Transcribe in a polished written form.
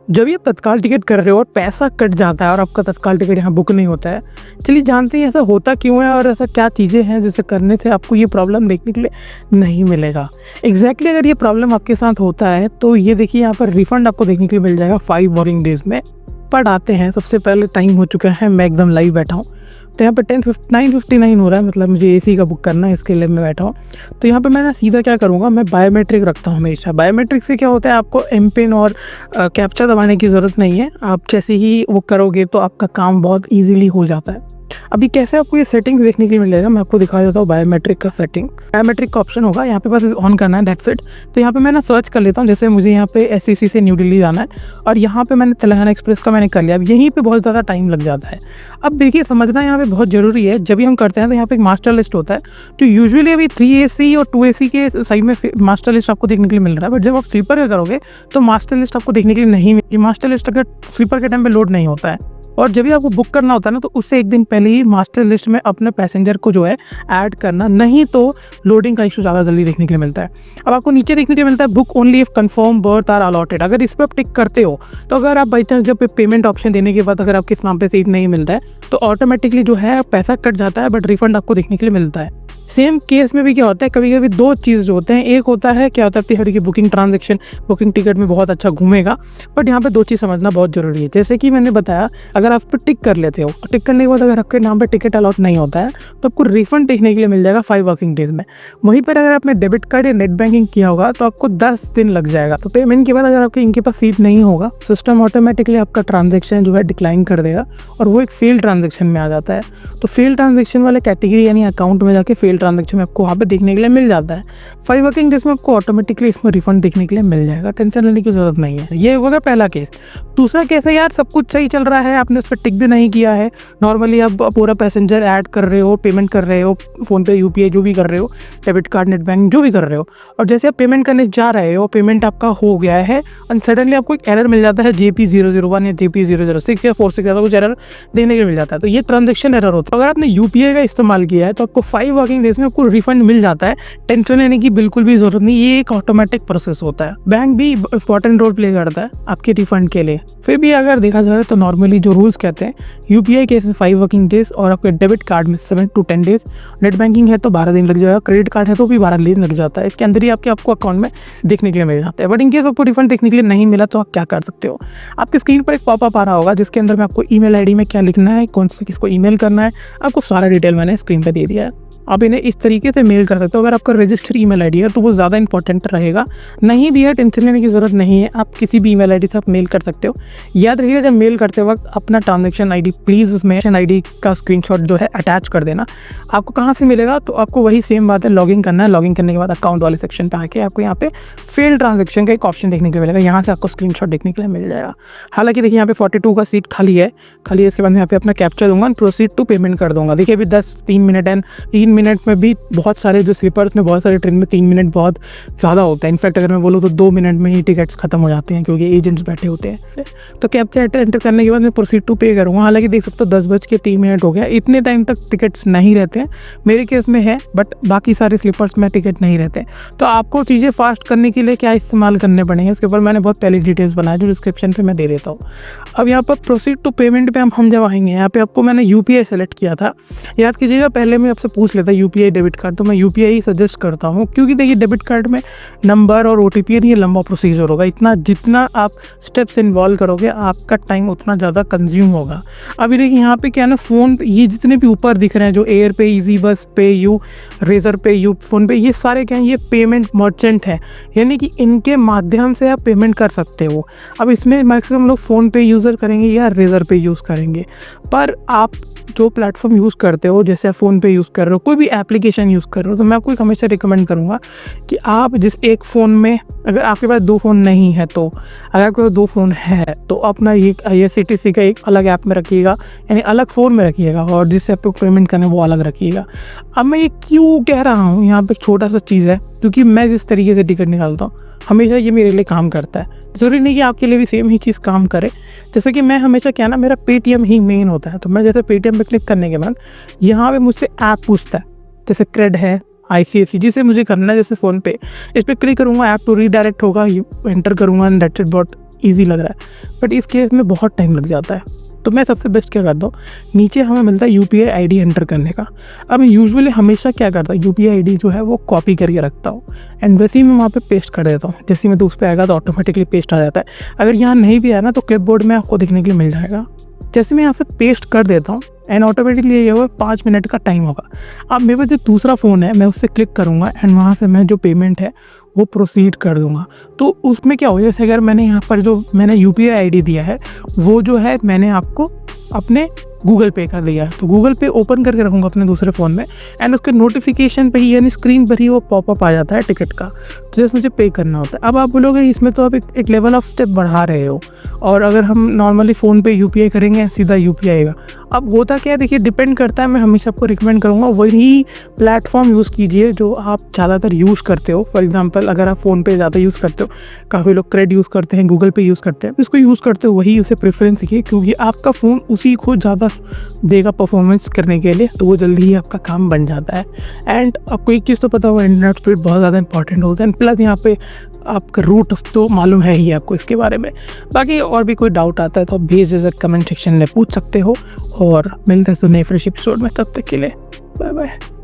जब ये तत्काल टिकट कर रहे हो और पैसा कट जाता है और आपका तत्काल टिकट यहाँ बुक नहीं होता है, चलिए जानते हैं ऐसा होता क्यों है और ऐसा क्या चीज़ें हैं जिसे करने से आपको ये प्रॉब्लम देखने के लिए नहीं मिलेगा। एग्जैक्टली अगर ये प्रॉब्लम आपके साथ होता है तो ये देखिए यहाँ पर रिफंड आपको देखने के लिए मिल जाएगा 5 वर्किंग डेज़ में। पर आते हैं, सबसे पहले टाइम हो चुका है, मैं एकदम लाइव बैठा हूँ। तो यहाँ पर 9:59 हो रहा है, मतलब मुझे एसी का बुक करना है, इसके लिए मैं बैठा हूँ। तो यहाँ पे मैं ना सीधा क्या करूँगा, मैं बायोमेट्रिक रखता हूँ हमेशा। बायोमेट्रिक से क्या होता है, आपको एम पिन और कैप्चा दबाने की ज़रूरत नहीं है। आप जैसे ही वो करोगे तो आपका काम बहुत ईजिली हो जाता है। अभी कैसे आपको ये सेटिंग्स देखने के लिए मिलेगा, मैं आपको दिखा देता हूँ। बायोमेट्रिक का सेटिंग, बायोमेट्रिक का ऑप्शन होगा यहाँ पे, बस ऑन करना है, दैट्स इट। तो यहाँ पे मैं ना सर्च कर लेता हूँ, जैसे मुझे यहाँ पे SCC से न्यू दिल्ली जाना है और यहाँ पे मैंने तेलंगाना एक्सप्रेस का मैंने कर लिया। अब यहीं पे बहुत ज़्यादा टाइम लग जाता है। अब देखिए समझना यहाँ पे बहुत ज़रूरी है, जब भी हम करते हैं तो यहाँ पे एक मास्टर लिस्ट होता है। तो यूजुअली अभी 3AC और 2AC के साइड में मास्टर लिस्ट आपको देखने के लिए मिल रहा है, बट जब आप स्लीपर में करोगे तो मास्टर लिस्ट आपको देखने के लिए नहीं मिलेगी। मास्टर लिस्ट अगर स्लीपर के टाइम पे लोड नहीं होता है और जब भी आपको बुक करना होता है ना, तो उससे एक दिन पहले ही मास्टर लिस्ट में अपने पैसेंजर को जो है ऐड करना, नहीं तो लोडिंग का इशू ज़्यादा जल्दी देखने के लिए मिलता है। अब आपको नीचे देखने के लिए मिलता है book only if confirm berth are allotted. अगर इस पर आप टिक करते हो तो अगर आप बाई चांस जब पेमेंट ऑप्शन देने के बाद अगर आपके नाम पे सीट नहीं मिलता है तो ऑटोमेटिकली जो है पैसा कट जाता है, बट रिफंड आपको देखने के लिए मिलता है। सेम केस में भी क्या होता है, कभी कभी दो चीज़ जो होते हैं, एक होता है क्या होता है कि बुकिंग ट्रांजैक्शन बुकिंग टिकट में बहुत अच्छा घूमेगा, बट यहाँ पे दो चीज़ समझना बहुत ज़रूरी है। जैसे कि मैंने बताया, अगर आप पे टिक कर लेते हो, टिक करने के बाद अगर आपके नाम पे टिकट अलॉट नहीं होता है तो आपको रिफंड देखने के लिए मिल जाएगा 5 वर्किंग डेज में। वहीं पर अगर आपने डेबिट कार्ड या नेट बैंकिंग किया होगा तो आपको 10 दिन लग जाएगा। तो पेमेंट के बाद अगर आपके इनके पास सीट नहीं होगा, सिस्टम ऑटोमेटिकली आपका ट्रांजेक्शन जो है डिक्लाइन कर देगा और वो एक फेल ट्रांजेक्शन में आ जाता है। तो फेल ट्रांजेक्शन वाले कैटेगरी यानी अकाउंट में जाके फेल ट्रांजेक्शन में आपको पे देखने के लिए मिल जाता है। 5 वर्किंग डेज में आपको ऑटोमेटिकली इसमें रिफंड देखने के लिए मिल जाएगा, टेंशन लेने की जरूरत नहीं है। ये होगा पहला केस। दूसरा केस है यार, सब कुछ सही चल रहा है, आपने उस पर टिक भी नहीं किया है, नॉर्मली आप पूरा पैसेंजर ऐड कर रहे हो, पेमेंट कर रहे हो, फोन पे UPI जो भी कर रहे हो, डेबिट कार्ड नेट बैंक जो भी कर रहे हो, और जैसे आप पेमेंट करने जा रहे हो, पेमेंट आपका हो गया है और सडनली आपको एक एरर मिल जाता है JP001 या JP006 या 46 कुछ एरर देने के लिए मिल जाता है। तो ये ट्रांजेक्शन एरर होता है। अगर आपने UPI का इस्तेमाल किया है तो आपको 5 वर्किंग डेज में आपको रिफंड मिल जाता है, टेंशन लेने की बिल्कुल भी जरूरत नहीं। ये एक ऑटोमेटिक प्रोसेस होता है। बैंक भी इंपॉर्टेंट रोल प्ले करता है आपके रिफंड के लिए। फिर भी अगर देखा जाए तो नॉर्मली जो रूल्स कहते हैं, UPI केस में 5 वर्किंग डेज और आपके डेबिट कार्ड में 7 to 10 डेज, नेट बैंकिंग है तो 12 दिन लग जाएगा, क्रेडिट कार्ड है तो भी 12 दिन लग जाता है। इसके अंदर ही आपको अकाउंट में देखने के लिए मिल जाता है। बट इन केस आपको रिफंड देखने के लिए नहीं मिला तो आप क्या कर सकते हो, आपकी स्क्रीन पर एक पॉपअप आ रहा होगा जिसके अंदर में आपको ईमेल ID में क्या लिखना है, कौन से किसको ईमेल करना है, आपको सारा डिटेल मैंने स्क्रीन पर दे दिया है। आप इन्हें इस तरीके से मेल कर सकते हो। अगर आपका रजिस्टर्ड ईमेल ID है तो वो ज़्यादा इंपॉर्टेंट रहेगा, नहीं भी है टेंशन लेने की ज़रूरत नहीं है, आप किसी भी ईमेल ID से आप मेल कर सकते हो। याद रखिएगा जब मेल करते वक्त अपना ट्रांजैक्शन ID प्लीज़ उसमें ID का स्क्रीनशॉट जो है अटैच कर देना। आपको कहाँ से मिलेगा, तो आपको वही सेम बात है, लॉगिन करना है। लॉगिन करने के बाद अकाउंट वाले सेक्शन पर आके आपको यहाँ पे फेल ट्रांजेक्शन का एक ऑप्शन देखने के लिए मिलेगा, यहाँ से आपको स्क्रीनशॉट देखने के लिए मिल जाएगा। हालांकि देखिए यहाँ पे 42 का सीट खाली है, इसके बाद मैं यहाँ पे अपना कैप्चर दूंगा, प्रोसीड टू पेमेंट कर दूंगा। देखिए अभी 3 मिनट एंड 3 मिनट में भी बहुत सारे जो स्लीपर्स में, बहुत सारे ट्रेन में 3 मिनट बहुत ज़्यादा होता है। इनफैक्ट अगर मैं बोलूँ तो 2 मिनट में ही टिकट्स खत्म हो जाते हैं क्योंकि एजेंट्स बैठे होते हैं। तो कैप्चर एंटर करने के बाद मैं प्रोसीड टू पे करूँगा। हालांकि देख सकते हो 10:03 हो गया, इतने टाइम तक टिकट्स नहीं रहते हैं, मेरे केस में है, बट बाकी सारे स्लीपर्स में टिकट नहीं रहते। तो आपको चीज़ें फास्ट करने के लिए क्या इस्तेमाल करने पड़ेंगे, इसके ऊपर मैंने बहुत पहले डिटेल्स बनाया जो डिस्क्रिप्शन पर मैं दे देता हूँ। अब यहाँ पर प्रोसीड टू पेमेंट पर हम जब आएंगे, यहाँ पे आपको मैंने UPI सेलेक्ट किया था। याद कीजिएगा पहले मैं आपसे पूछ लेता UPI डेबिट कार्ड, तो मैं UPI ही सजेस्ट करता हूँ, क्योंकि देखिए डेबिट कार्ड में नंबर और OTP ये लंबा प्रोसीजर होगा, इतना जितना आप स्टेप्स इन्वॉल्व करोगे आपका टाइम उतना ज़्यादा कंज्यूम होगा। अभी देखिए यहाँ पे क्या है ना, फ़ोन ये जितने भी ऊपर दिख रहे हैं, जो एयर पे, ईजी बस पे, रेजर पे, फ़ोन पे, ये सारे क्या हैं, ये पेमेंट मर्चेंट है, यानी कि इनके माध्यम से आप पेमेंट कर सकते हो। अब इसमें मैक्सिमम लोग फ़ोन पे यूज़र करेंगे या रेजर पे यूज़ करेंगे, पर आप जो प्लेटफॉर्म यूज़ करते हो, जैसे आप फ़ोन पे यूज़ कर रहे हो, कोई भी एप्लीकेशन यूज़ कर रहे हो, तो मैं आपको हमेशा रिकमेंड करूँगा कि आप जिस एक फ़ोन में, अगर आपके पास 2 फ़ोन नहीं है तो, अगर आपके पास 2 फ़ोन है तो अपना ये IRCTC का एक अलग ऐप में रखिएगा, यानी अलग फ़ोन में रखिएगा, और जिससे आपको पेमेंट करना है वो अलग रखिएगा। अब मैं ये क्यों कह रहा हूँ, यहाँ पर छोटा सा चीज़ है, क्योंकि मैं जिस तरीके से टिकट निकालता हूँ हमेशा ये मेरे लिए काम करता है। ज़रूरी नहीं कि आपके लिए भी सेम ही चीज़ काम करे। जैसे कि मैं हमेशा क्या ना, मेरा पेटीएम ही मेन होता है, तो मैं जैसे पेटीएम पे क्लिक करने के बाद यहाँ पे मुझसे ऐप पूछता है, जैसे क्रेड है, ICICI जिसे मुझे करना है, जैसे फ़ोन पे, इस पर क्लिक करूँगा, ऐप टू रीडायरेक्ट होगा, एंटर करूँगा, दैट्स इट, ईजी लग रहा है, बट इस केस में बहुत टाइम लग जाता है। तो मैं सबसे बेस्ट क्या करता हूँ, नीचे हमें मिलता है UPI ID एंटर करने का। अब मैं यूजुअली हमेशा क्या करता हूँ, UPI ID जो है वो कॉपी करके रखता हूँ एंड वैसे ही मैं वहाँ पे पेस्ट कर देता हूँ। जैसे ही मैं तो उस पर आएगा तो ऑटोमेटिकली पेस्ट आ जाता है। अगर यहाँ नहीं भी आया ना तो क्लिपबोर्ड में आपको देखने के लिए मिल जाएगा। जैसे मैं यहाँ पे पेस्ट कर देता हूँ एंड ऑटोमेटिकली ये होगा 5 मिनट का टाइम होगा। अब मेरे पास जो दूसरा फ़ोन है मैं उससे क्लिक करूँगा एंड वहाँ से मैं जो पेमेंट है वो प्रोसीड कर दूँगा। तो उसमें क्या हो, जैसे अगर मैंने यहाँ पर जो मैंने UPI ID दिया है वो जो है मैंने आपको अपने गूगल पे कर दिया, तो गूगल पे ओपन करके रखूँगा अपने दूसरे फ़ोन में एंड उसके नोटिफिकेशन पे ही यानी स्क्रीन पर ही वो पॉपअप आ जाता है टिकट का, तो जैसे मुझे पे करना होता है। अब आप बोलोगे इसमें तो आप एक लेवल ऑफ स्टेप बढ़ा रहे हो, और अगर हम नॉर्मली फ़ोन पे UPI करेंगे सीधा UPI आएगा। अब होता क्या है देखिए, डिपेंड करता है। मैं हमेशा आपको रिकमेंड करूँगा वही प्लेटफॉर्म यूज़ कीजिए जो आप ज़्यादातर यूज़ करते हो। फॉर एग्जांपल अगर आप फ़ोन पे ज़्यादा यूज़ करते हो, काफ़ी लोग क्रेड यूज़ करते हैं, गूगल पे यूज़ करते हैं, इसको यूज़ करते हो वही उसे प्रेफरेंस कीजिए, क्योंकि आपका फ़ोन उसी को ज़्यादा देगा परफॉर्मेंस करने के लिए, तो वो जल्दी ही आपका काम बन जाता है। एंड आपको एक चीज़ तो पता होगा, इंटरनेट स्पीड बहुत ज़्यादा इंपॉर्टेंट होता है। प्लस यहाँ पे आपका रूट तो मालूम है ही आपको इसके बारे में। बाकी और भी कोई डाउट आता है तो आप बेझिझक कमेंट सेक्शन में पूछ सकते हो, और मिलते हैं नए फ्रेश एपिसोड में। तब तक के लिए बाय बाय।